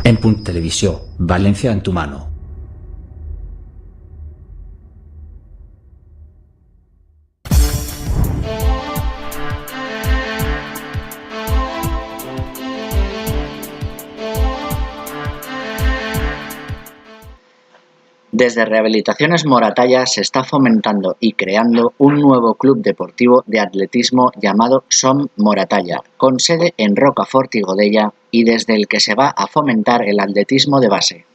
En Punt Televisió, València en tu mano. Desde Rehabilitaciones Moratalla se está fomentando y creando un nuevo club deportivo de atletismo llamado Som Moratalla, con sede en Rocafort y Godella, y desde el que se va a fomentar el atletismo de base.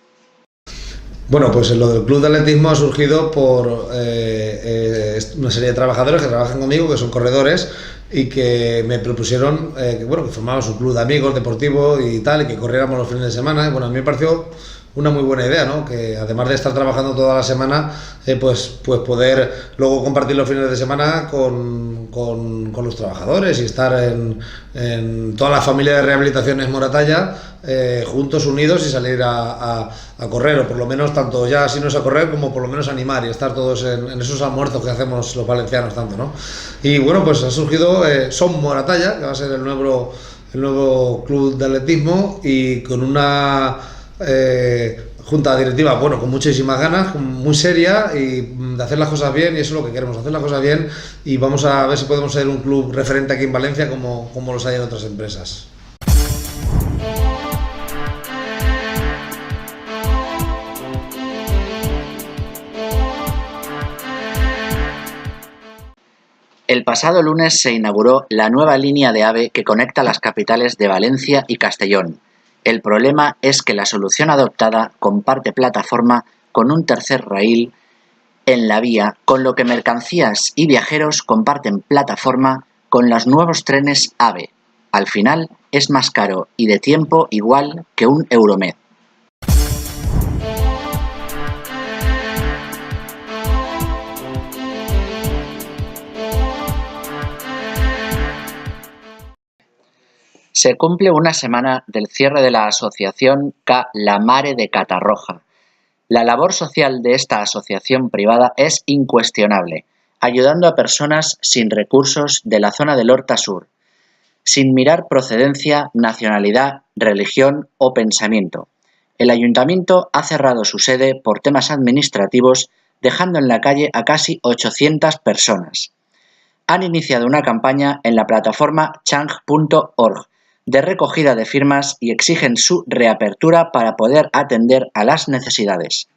Bueno, pues lo del club de atletismo ha surgido por una serie de trabajadores que trabajan conmigo, que son corredores, y que me propusieron que formáramos un club de amigos deportivo y tal, y que corriéramos los fines de semana. Y bueno, a mí me pareció una muy buena idea, ¿no? Que además de estar trabajando toda la semana, pues poder luego compartir los fines de semana con los trabajadores y estar en toda la familia de Rehabilitaciones Moratalla juntos, unidos, y salir a correr, o por lo menos tanto ya si no es a correr como por lo menos animar y estar todos en esos almuerzos que hacemos los valencianos tanto, ¿no? Y bueno, pues ha surgido Som Moratalla, que va a ser el nuevo club de atletismo, y con una junta directiva, con muchísimas ganas, muy seria, y de hacer las cosas bien, y eso es lo que queremos, hacer las cosas bien, y vamos a ver si podemos ser un club referente aquí en Valencia como los hay en otras empresas. El pasado lunes se inauguró la nueva línea de AVE que conecta las capitales de Valencia y Castellón. El problema es que la solución adoptada comparte plataforma con un tercer raíl en la vía, con lo que mercancías y viajeros comparten plataforma con los nuevos trenes AVE. Al final es más caro y de tiempo igual que un Euromed. Se cumple una semana del cierre de la asociación La Mare de Catarroja. La labor social de esta asociación privada es incuestionable, ayudando a personas sin recursos de la zona del Horta Sur, sin mirar procedencia, nacionalidad, religión o pensamiento. El ayuntamiento ha cerrado su sede por temas administrativos, dejando en la calle a casi 800 personas. Han iniciado una campaña en la plataforma change.org de recogida de firmas y exigen su reapertura para poder atender a las necesidades.